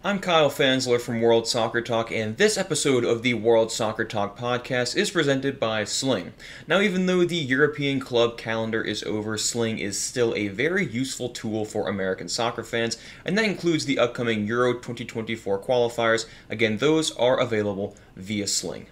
I'm Kyle Fansler from World Soccer Talk, and this episode of the World Soccer Talk podcast is presented by Sling. Now, even though the European club calendar is over, Sling is still a very useful tool for American soccer fans, and that includes the upcoming Euro 2024 qualifiers. Again, those are available via Sling.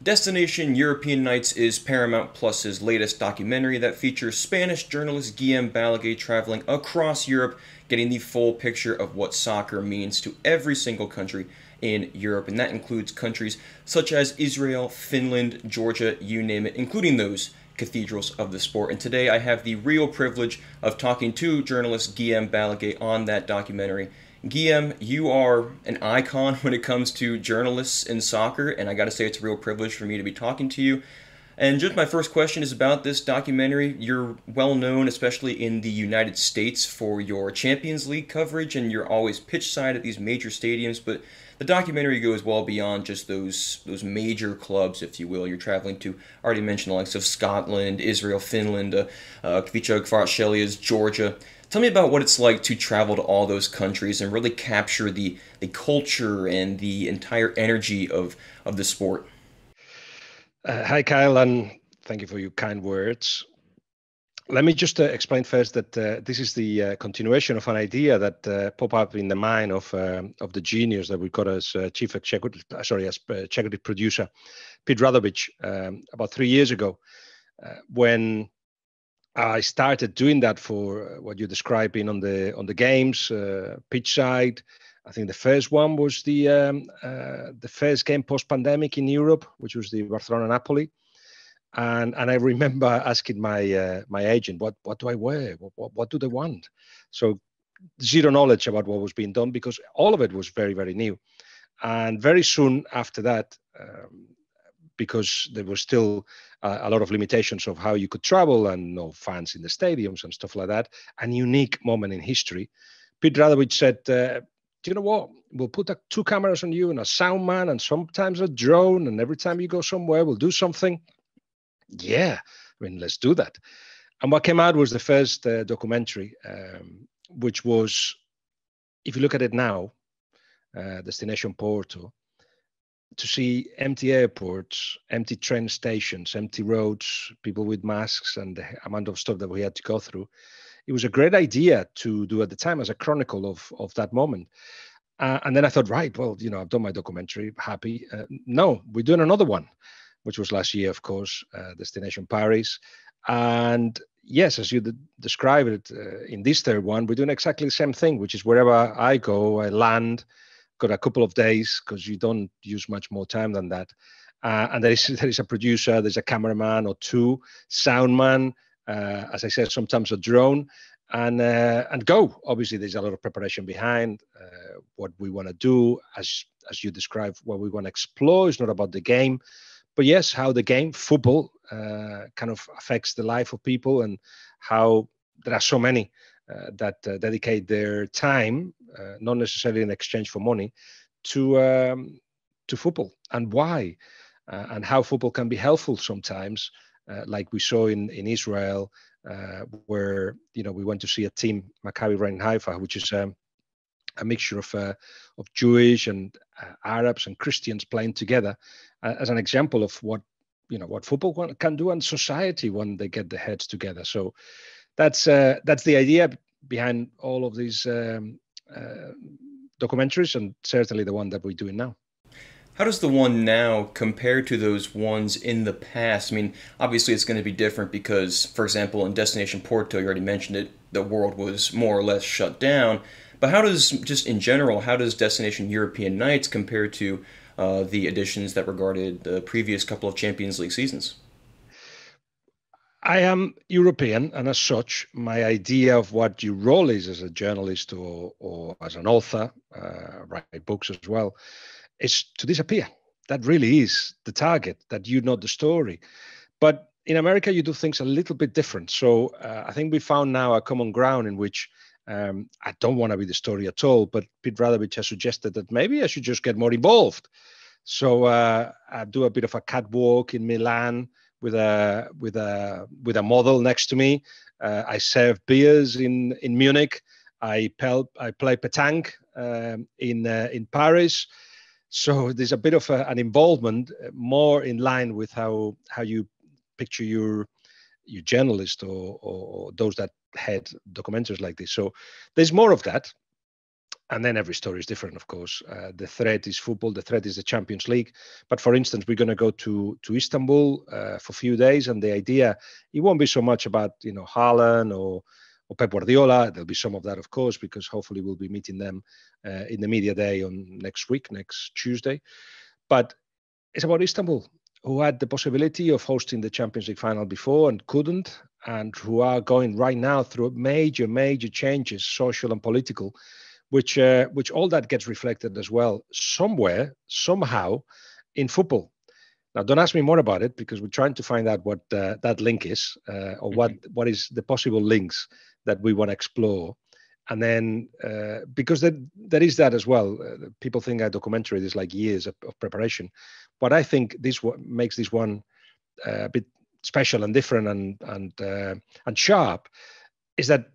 Destination European Nights is Paramount Plus's latest documentary that features Spanish journalist Guillem Balaguer traveling across Europe, getting the full picture of what soccer means to every single country in Europe, and that includes countries such as Israel, Finland, Georgia, you name it, including those cathedrals of the sport. And today I have the real privilege of talking to journalist Guillem Balaguer on that documentary. Guillem, you are an icon when it comes to journalists in soccer, and I got to say it's a real privilege for me to be talking to you. And just my first question is about this documentary. You're well known, especially in the United States, for your Champions League coverage, and you're always pitch side at these major stadiums. But the documentary goes well beyond just those major clubs, if you will. You're traveling to, I already mentioned, the likes of Scotland, Israel, Finland, Kvicha Kvartshelia's Georgia. Tell me about what it's like to travel to all those countries and really capture the culture and the entire energy of the sport. Hi, Kyle, and thank you for your kind words. Let me just explain first that this is the continuation of an idea that popped up in the mind of the genius that we got as chief executive, as executive producer, Pete Radovich, about 3 years ago, when I started doing that for what you're describing on the games, pitch side. I think the first one was the first game post-pandemic in Europe, which was the Barcelona-Napoli. And I remember asking my agent, what do I wear? What do they want? So zero knowledge about what was being done because all of it was very, very new. And very soon after that, because there was still a lot of limitations of how you could travel and no fans in the stadiums and stuff like that, a unique moment in history, Pete Radovich said, do you know what? We'll put two cameras on you and a sound man and sometimes a drone. And every time you go somewhere, we'll do something. Yeah, I mean, let's do that. And what came out was the first documentary, which was, if you look at it now, Destination Porto, to see empty airports, empty train stations, empty roads, people with masks, and the amount of stuff that we had to go through. It was a great idea to do at the time as a chronicle of that moment. And then I thought, right, well, I've done my documentary, happy. No, we're doing another one, which was last year, of course, Destination Paris. And yes, as you described it, in this third one, we're doing exactly the same thing, which is wherever I go, I land, got a couple of days because you don't use much more time than that. And there is a producer, there's a cameraman or two, sound man, as I said, sometimes a drone, and go. Obviously, there's a lot of preparation behind what we want to do, as you described, what we want to explore. It's not about the game, but yes, how the game, football, kind of affects the life of people, and how there are so many that dedicate their time, not necessarily in exchange for money, to football, and why, and how football can be helpful sometimes, like we saw in Israel, where we went to see a team, Maccabi Rein Haifa, which is a mixture of Jewish and Arabs and Christians playing together, as an example of what football can do and society when they get their heads together. So that's the idea behind all of these documentaries, and certainly the one that we're doing now. How does the one now compare to those ones in the past? I mean, obviously it's going to be different because, for example, in Destination Porto, you already mentioned it, the world was more or less shut down. But how does, just in general, how does Destination European Nights compare to the editions that regarded the previous couple of Champions League seasons? I am European, and as such, my idea of what your role is as a journalist or as an author, write books as well, is to disappear. That really is the target, that you know the story. But in America, you do things a little bit different. So I think we found now a common ground in which I don't want to be the story at all, but Pete Radovich has suggested that maybe I should just get more involved. So I do a bit of a catwalk in Milan with a model next to me. I serve beers in Munich, I play pétanque in Paris. So there's a bit of an involvement more in line with how you picture your journalist or those that head documentaries like this. So there's more of that. And then every story is different, of course. The thread is football. The thread is the Champions League. But for instance, we're going to go to Istanbul for a few days, and the idea, it won't be so much about Haaland or Pep Guardiola. There'll be some of that, of course, because hopefully we'll be meeting them in the media day on next Tuesday. But it's about Istanbul, who had the possibility of hosting the Champions League final before and couldn't, and who are going right now through major changes, social and political, which all that gets reflected as well somewhere, somehow, in football. Now, don't ask me more about it, because we're trying to find out what that link is, or what is the possible links that we want to explore. And then, because there is that as well, people think a documentary is like years of preparation. But I think this what makes this one a bit special and different and sharp is that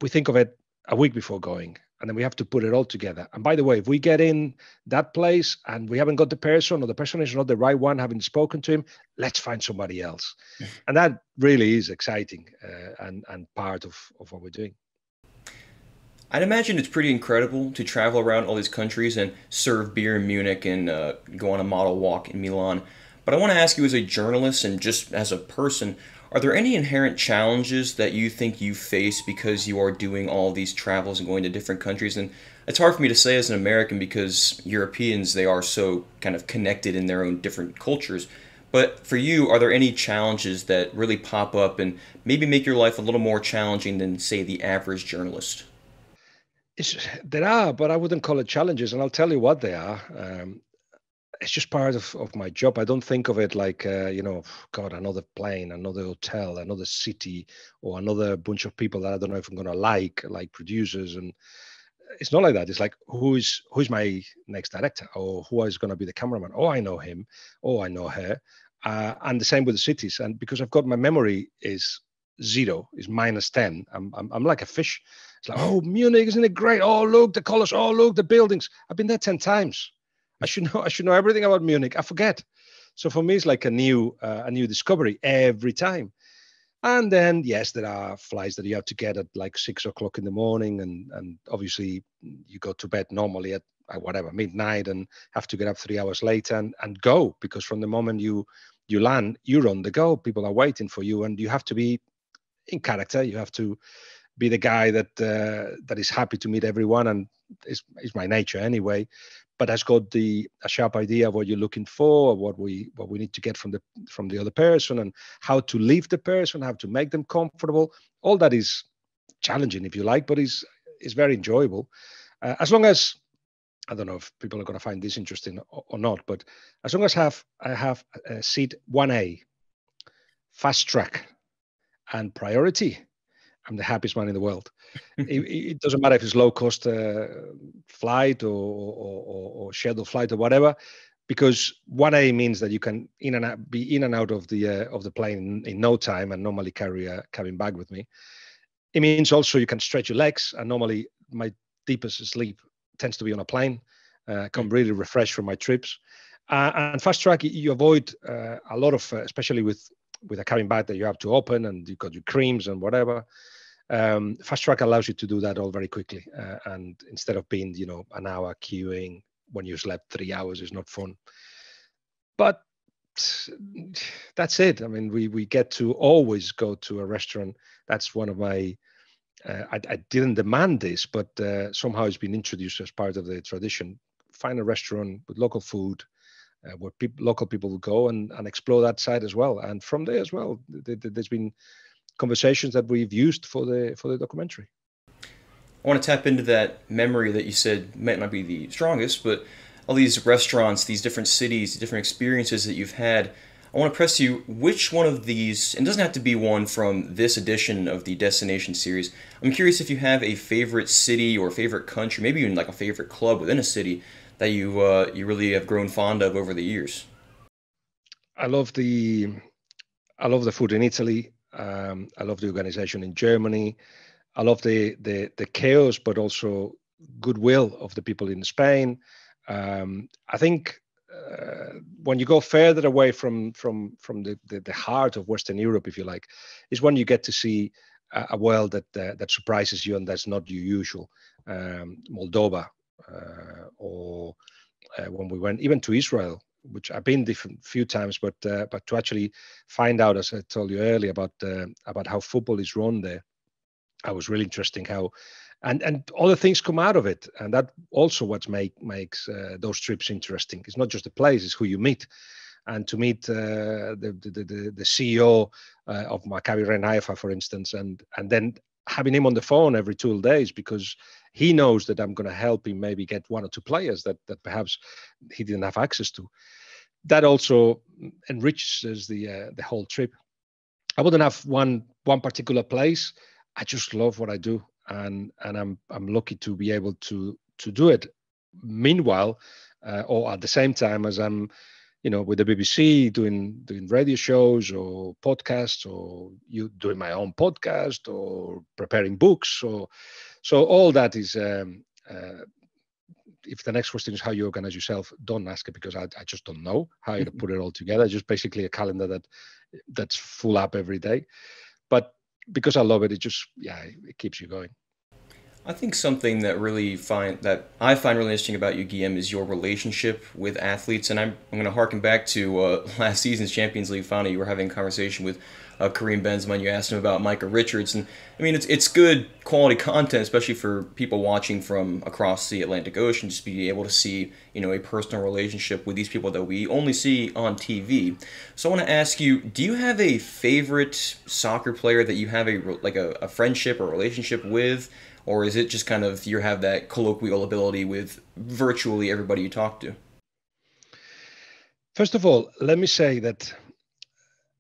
we think of it a week before going, and then we have to put it all together. And by the way, if we get in that place and we haven't got the person, or the person is not the right one, having spoken to him, let's find somebody else. And that really is exciting and part of what we're doing. I'd imagine it's pretty incredible to travel around all these countries and serve beer in Munich and go on a model walk in Milan. But I want to ask you, as a journalist and just as a person, are there any inherent challenges that you think you face because you are doing all these travels and going to different countries? And it's hard for me to say as an American, because Europeans, they are so kind of connected in their own different cultures. But for you, are there any challenges that really pop up and maybe make your life a little more challenging than, say, the average journalist? There are, but I wouldn't call it challenges, and I'll tell you what they are. It's just part of my job. I don't think of it like, God, another plane, another hotel, another city, or another bunch of people that I don't know if I'm going to like producers. And it's not like that. It's like, who's my next director, or who is going to be the cameraman? Oh, I know him. Oh, I know her. And the same with the cities. And because I've got my memory is zero, is -10. I'm like a fish. It's like, oh, Munich, isn't it great? Oh, look, the colors. Oh, look, the buildings. I've been there 10 times. I should know everything about Munich. I forget. So for me, it's like a new discovery every time. And then, yes, there are flights that you have to get at like 6 o'clock in the morning. And obviously you go to bed normally at whatever, midnight, and have to get up 3 hours later and go, because from the moment you land, you're on the go. People are waiting for you, and you have to be in character. You have to be the guy that is happy to meet everyone, and is my nature anyway, but has got a sharp idea of what you're looking for, what we need to get from the other person, and how to leave the person, how to make them comfortable. All that is challenging, if you like, but is very enjoyable. As long as, I don't know if people are going to find this interesting or not, but as long as I have a seat 1A, fast track, and priority, I'm the happiest man in the world. It doesn't matter if it's low cost flight or scheduled flight or whatever, because 1A means that you can be in and out of the plane in no time, and normally carry a cabin bag with me. It means also you can stretch your legs, and normally my deepest sleep tends to be on a plane. Come really refreshed from my trips. And fast track, you avoid a lot of, especially with a cabin bag that you have to open, and you've got your creams and whatever. Fast track allows you to do that all very quickly, and instead of being an hour queuing when you slept 3 hours, is not fun. But that's it. I mean, we get to always go to a restaurant. That's one of my I didn't demand this, but somehow it's been introduced as part of the tradition. Find a restaurant with local food, where local people will go and explore that side as well. And from there as well, there's been conversations that we've used for the documentary. I want to tap into that memory that you said might not be the strongest, but all these restaurants, these different cities, different experiences that you've had. I want to press you, which one of these, and it doesn't have to be one from this edition of the Destination series, I'm curious if you have a favorite city or favorite country, maybe even like a favorite club within a city that you really have grown fond of over the years. I love the food in Italy. I love the organization in Germany. I love the chaos, but also goodwill of the people in Spain. I think when you go further away from the heart of Western Europe, if you like, is when you get to see a world that surprises you and that's not your usual. Moldova, or when we went even to Israel, which I've been different few times, but to actually find out, as I told you earlier, about how football is run there, I was really interesting how, and other things come out of it, and that also what makes those trips interesting. It's not just the place; it's who you meet, and to meet the CEO of Maccabi Ren Haifa, for instance, and then having him on the phone every 2 days because he knows that I'm going to help him maybe get 1 or 2 players that perhaps he didn't have access to. That also enriches the whole trip. I wouldn't have one particular place. I just love what I do, and I'm lucky to be able to do it. Meanwhile, or at the same time as I'm, with the BBC doing radio shows or podcasts, or you doing my own podcast or preparing books, so all that is. If the next question is how you organize yourself, don't ask it because I just don't know how to put it all together. Just basically a calendar that's full up every day. But because I love it, it keeps you going. I think something that I find really interesting about you, Guillem, is your relationship with athletes, and I'm going to harken back to last season's Champions League final. You were having a conversation with Karim Benzema, and you asked him about Micah Richards, and I mean it's good quality content, especially for people watching from across the Atlantic Ocean, just be able to see a personal relationship with these people that we only see on TV. So I want to ask you, do you have a favorite soccer player that you have a friendship or relationship with? Or is it just kind of you have that colloquial ability with virtually everybody you talk to? First of all, let me say that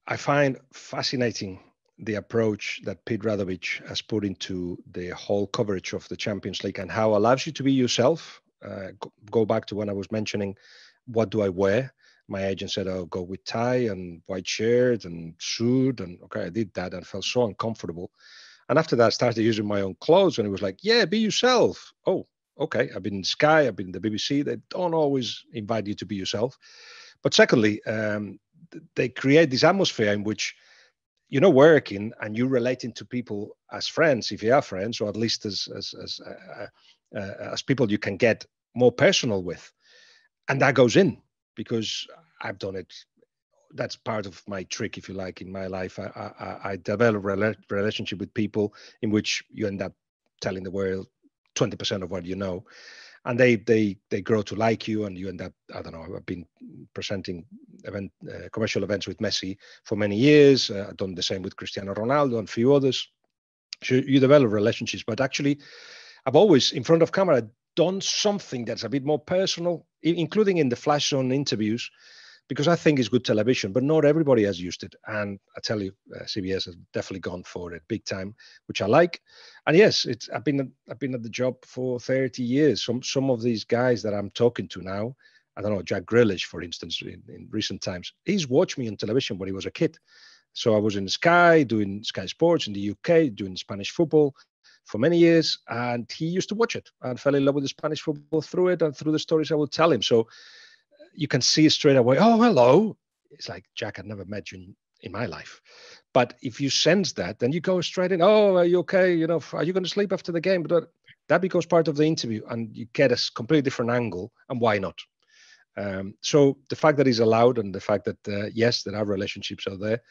I find fascinating the approach that Pete Radovich has put into the whole coverage of the Champions League and how it allows you to be yourself. Go back to when I was mentioning, what do I wear? My agent said, "Oh, go with tie and white shirt and suit." And okay, I did that and felt so uncomfortable. And after that, I started using my own clothes, and it was like, yeah, be yourself. Oh, okay. I've been in Sky, I've been in the BBC. They don't always invite you to be yourself. But secondly, they create this atmosphere in which you're not working and you're relating to people as friends, if you are friends, or at least as people you can get more personal with. And that goes in because I've done it. That's part of my trick, if you like, in my life. I develop a relationship with people in which you end up telling the world 20% of what you know, and they grow to like you, and you end up, I don't know, I've been presenting commercial events with Messi for many years. I've done the same with Cristiano Ronaldo and a few others. So you develop relationships, but actually I've always, in front of camera, done something that's a bit more personal, including in the Flash Zone interviews, because I think it's good television, but not everybody has used it. And I tell you, CBS has definitely gone for it big time, which I like. And yes, I've been at the job for 30 years. Some of these guys that I'm talking to now, I don't know, Jack Grealish, for instance, in recent times, he's watched me on television when he was a kid. So I was in Sky, doing Sky Sports in the UK, doing Spanish football for many years. And he used to watch it and fell in love with the Spanish football through it and through the stories I would tell him. So you can see straight away, oh, hello. It's like, Jack, I'd never met you in my life. But if you sense that, then you go straight in, oh, are you okay? Are you going to sleep after the game? But that becomes part of the interview and you get a completely different angle, and why not? So the fact that it's allowed and the fact that, yes, that our relationships are there,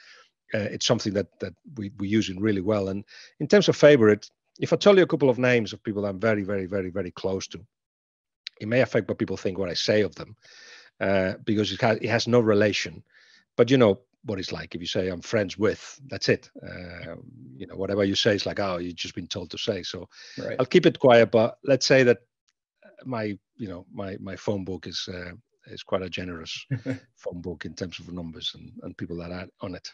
it's something that we use in really well. And in terms of favorite, if I tell you a couple of names of people I'm very, very, very, very close to, it may affect what people think what I say of them. Because it has no relation, but you know what it's like. If you say I'm friends with, that's it. Whatever you say is like, oh, you've just been told to say. So right. I'll keep it quiet. But let's say that my phone book is quite a generous phone book in terms of numbers and people that are on it.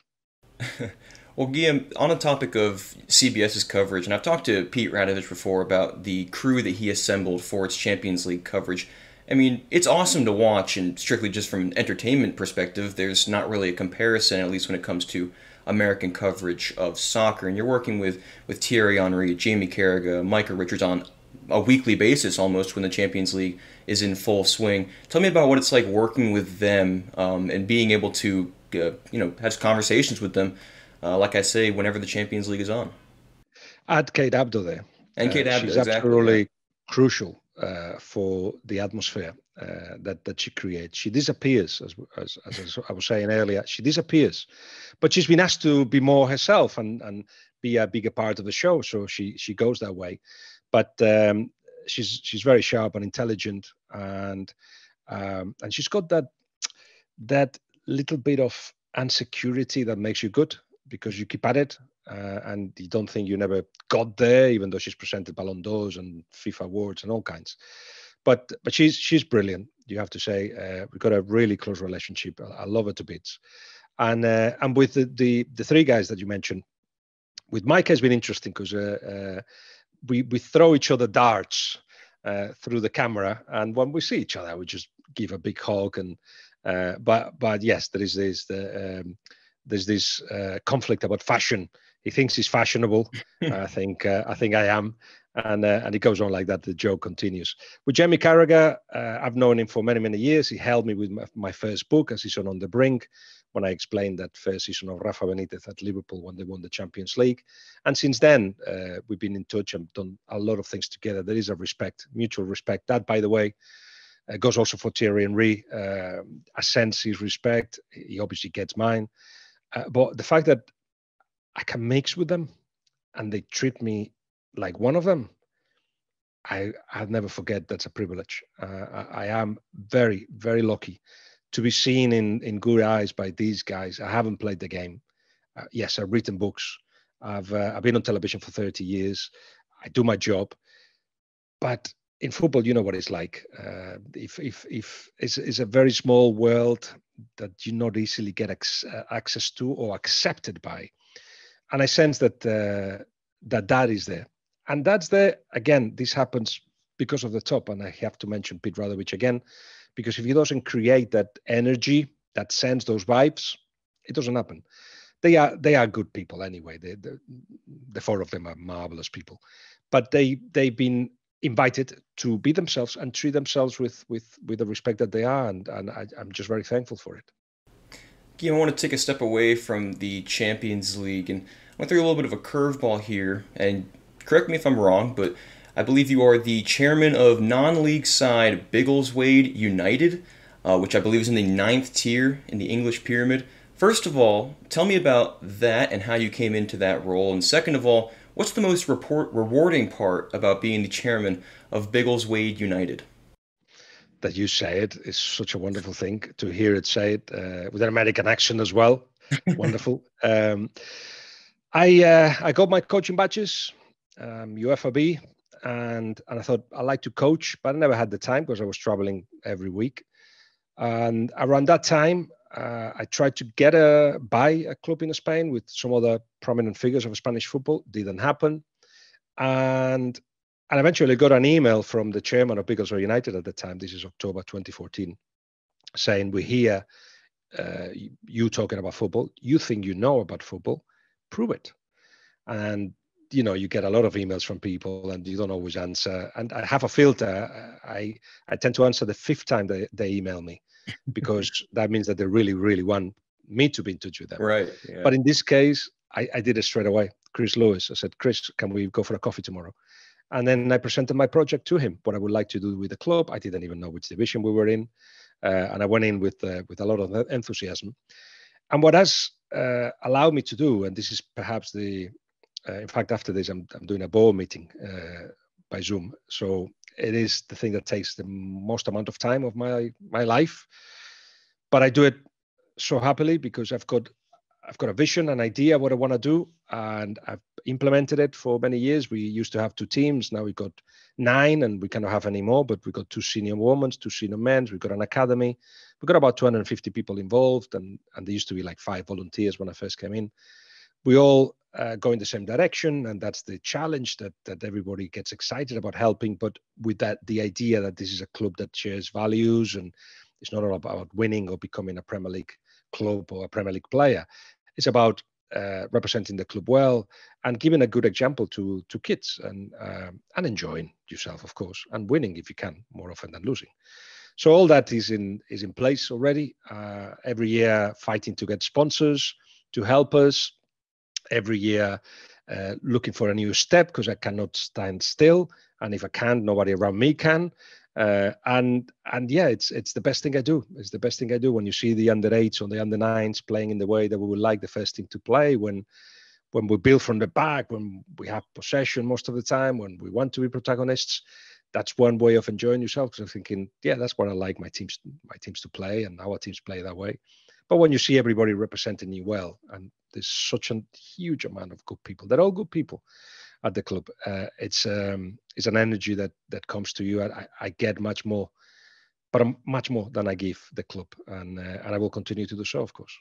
Well, Guillem, on the topic of CBS's coverage, and I've talked to Pete Radovich before about the crew that he assembled for its Champions League coverage. I mean, it's awesome to watch, and strictly just from an entertainment perspective, there's not really a comparison, at least when it comes to American coverage of soccer, and you're working with Thierry Henry, Jamie Carragher, Micah Richards on a weekly basis almost when the Champions League is in full swing. Tell me about what it's like working with them and being able to have conversations with them. Like I say, whenever the Champions League is on. Add Kate Abdo there. And Kate Abdo, she's exactly. absolutely Yeah. crucial for the atmosphere that she creates. She disappears, as I was saying earlier. She disappears, but she's been asked to be more herself and be a bigger part of the show. So she goes that way. But she's very sharp and intelligent, and she's got that little bit of insecurity that makes you good because you keep at it. And you don't think you never got there, even though she's presented Ballon d'Ors and FIFA awards and all kinds. But she's brilliant, you have to say. We've got a really close relationship. I love her to bits. And with the three guys that you mentioned, with Mike has been interesting because we throw each other darts through the camera, and when we see each other, we just give a big hug. And but yes, there is there's this conflict about fashion. He thinks he's fashionable. I think I am, and it goes on like that. The joke continues. With Jamie Carragher, I've known him for many years. He helped me with my first book, As Season on the Brink, when I explained that first season of Rafa Benitez at Liverpool when they won the Champions League. And since then, we've been in touch and done a lot of things together. There is a respect, mutual respect. That, by the way, goes also for Thierry Henry. I sense his respect. He obviously gets mine. But the fact that I can mix with them and they treat me like one of them, I'll never forget. That's a privilege. I am very lucky to be seen in good eyes by these guys. I haven't played the game. Yes, I've written books. I've been on television for 30 years. I do my job. But in football, you know what it's like. If it's a very small world that you not easily get access to or accepted by. And I sense that that is there. And that's there. Again, this happens because of the top. And I have to mention Pete Radovich again, because if he doesn't create that energy, that sense, those vibes, it doesn't happen. They are good people anyway. The four of them are marvelous people. But they've been invited to be themselves and treat themselves with the respect that they are. And I'm just very thankful for it. I want to take a step away from the Champions League, and I want to throw you a little bit of a curveball here, and correct me if I'm wrong, but I believe you are the chairman of non-league side Biggleswade United, which I believe is in the 9th tier in the English pyramid. First of all, tell me about that and how you came into that role, and second of all, what's the most rewarding part about being the chairman of Biggleswade United? That you say it is such a wonderful thing to hear it say it with an American accent as well. Wonderful. I got my coaching badges, UFAB, and I thought I like to coach, but I never had the time because I was traveling every week. And around that time, I tried to buy a club in Spain with some other prominent figures of Spanish football. Didn't happen. And eventually got an email from the chairman of Biggleswade United at the time. This is October 2014, saying, we hear you talking about football. You think you know about football. Prove it. And, you get a lot of emails from people and you don't always answer. And I have a filter. I tend to answer the 5th time they email me because that means that they really want me to be in touch with them. Right. Yeah. But in this case, I did it straight away. Chris Lewis. I said, Chris, can we go for a coffee tomorrow? And then I presented my project to him, what I would like to do with the club. I didn't even know which division we were in. And I went in with a lot of enthusiasm. And what has allowed me to do, and this is perhaps in fact, after this, I'm doing a board meeting by Zoom. So it is the thing that takes the most amount of time of my life. But I do it so happily because I've got a vision, an idea what I want to do, and I've implemented it for many years. We used to have 2 teams. Now we've got 9, and we cannot have any more, but we've got 2 senior women's, 2 senior men's. We've got an academy. We've got about 250 people involved, and there used to be like 5 volunteers when I first came in. We all go in the same direction, and that's the challenge that everybody gets excited about helping, but with the idea that this is a club that shares values, and it's not all about winning or becoming a Premier League club or a Premier League player. It's about representing the club well, and giving a good example to kids, and enjoying yourself, of course, and winning if you can, more often than losing. So all that is in place already. Every year, fighting to get sponsors to help us. Every year, looking for a new step, because I cannot stand still, and if I can, nobody around me can. And yeah, it's the best thing I do. It's the best thing I do when you see the under-8s or the under-9s playing in the way that we would like the first team to play, when we build from the back, when we have possession most of the time, when we want to be protagonists. That's one way of enjoying yourself, because I'm thinking, yeah, that's what I like my teams to play, and our teams play that way. But when you see everybody representing you well, and there's such a huge amount of good people, they're all good people at the club. It's an energy that comes to you. I get much more, but much more than I give the club, and I will continue to do so, of course.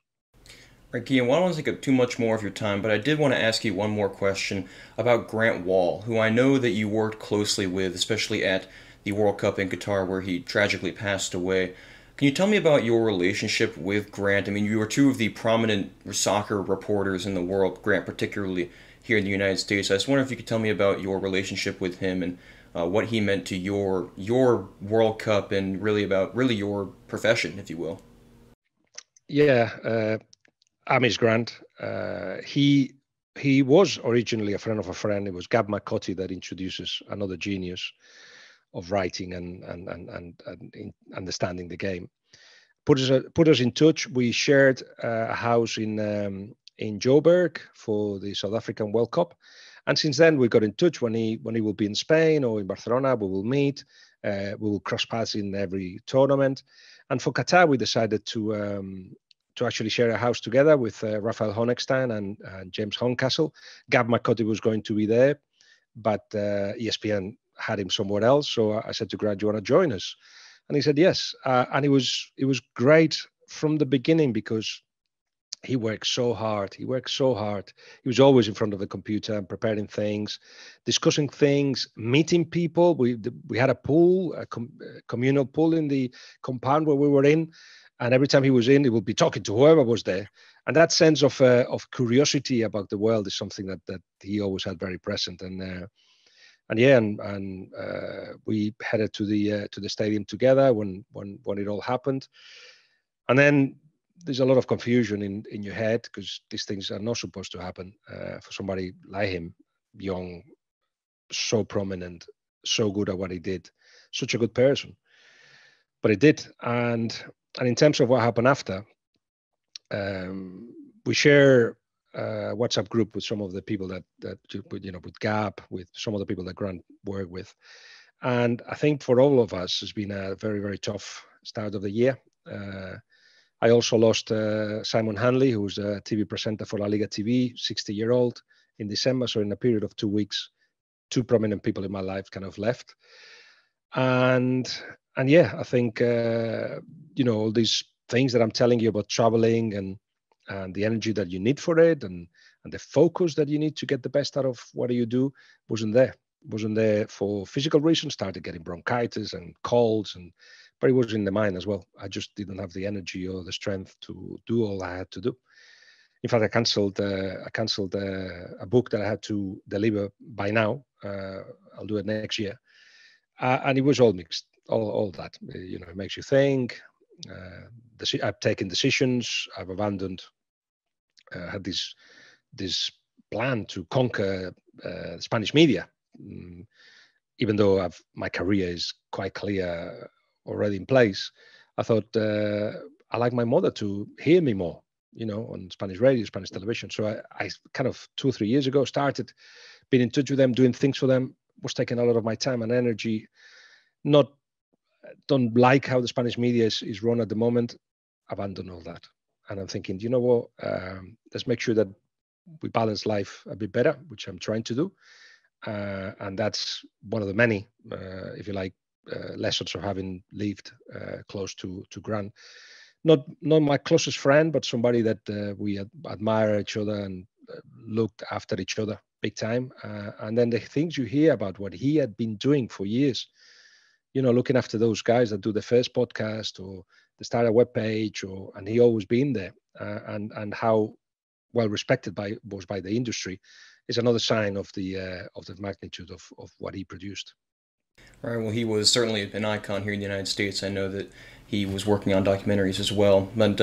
Right, Guillaume, well, I don't want to take up too much more of your time, but I did want to ask you one more question about Grant Wahl, who I know that you worked closely with, especially at the World Cup in Qatar, where he tragically passed away. Can you tell me about your relationship with Grant? I mean, you were two of the prominent soccer reporters in the world, Grant particularly here in the United States. I just wonder if you could tell me about your relationship with him, and what he meant to your World Cup, and really about your profession, if you will. Yeah, Amish Grant. He was originally a friend of a friend. It was Gab McCarthy that introduces another genius of writing and understanding the game. Put us in touch. We shared a house in Joburg for the South African World Cup, and since then we got in touch. When he will be in Spain or in Barcelona, we will meet. We will cross paths in every tournament. And for Qatar, we decided to actually share a house together with Raphael Honigstein and James Horncastle. Gab McCarthy was going to be there, but ESPN had him somewhere else. So I said to Grant, "Do you want to join us?" And he said yes. And it was great from the beginning, because he worked so hard. He was always in front of the computer and preparing things, discussing things, meeting people. We had a pool, a communal pool in the compound where we were in. And every time he was in, he would be talking to whoever was there. And that sense of curiosity about the world is something that he always had very present. And we headed to the stadium together when it all happened. And then there's a lot of confusion in your head, because these things are not supposed to happen for somebody like him, young, so prominent, so good at what he did, such a good person. But it did. And in terms of what happened after, we share a WhatsApp group with some of the people that with Gab, with some of the people that Grant worked with. And I think for all of us, it's been a very, very tough start of the year. I also lost Simon Hanley, who was a TV presenter for La Liga TV, 60-year-old, in December. So in a period of 2 weeks, two prominent people in my life kind of left. And yeah, I think all these things that I'm telling you about traveling and the energy that you need for it, and the focus that you need to get the best out of what you do wasn't there for physical reasons. Started getting bronchitis and colds, but it was in the mind as well. I just didn't have the energy or the strength to do all I had to do. In fact, I cancelled a book that I had to deliver by now. I'll do it next year. And it was all mixed, all that. It makes you think. I've taken decisions. I've abandoned. Had this plan to conquer Spanish media, even though my career is quite clear already in place. I thought I like my mother to hear me more, on Spanish radio, Spanish television. So I kind of 2 or 3 years ago started being in touch with them, doing things for them. Was taking a lot of my time and energy. Don't like how the Spanish media is run at the moment. Abandon all that. And I'm thinking, you know what? Let's make sure that we balance life a bit better, which I'm trying to do. And that's one of the many, if you like, lessons of having lived close to Grant. Not my closest friend, but somebody that we admire each other and looked after each other big time. And then the things you hear about what he had been doing for years, looking after those guys that do the first podcast or the start a web page, and he always been there, and how well respected by the industry, is another sign of the magnitude of what he produced. All right. Well, he was certainly an icon here in the United States. I know that he was working on documentaries as well. But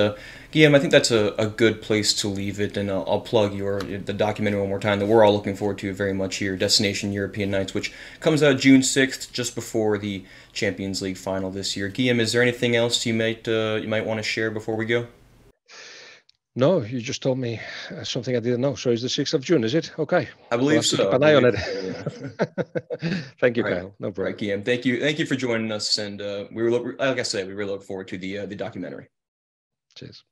Guillaume, I think that's a good place to leave it, and I'll plug the documentary one more time that we're all looking forward to very much here, Destination European Nights, which comes out June 6th, just before the Champions League final this year. Guillaume, is there anything else you might want to share before we go? No, you just told me something I didn't know. So it's the 6th of June, is it? Okay. I believe so. Keep an eye on it. So, yeah. Thank you, Kyle. No problem. Right, Guillaume. Thank you for joining us. And like I said, we really look forward to the documentary. Cheers.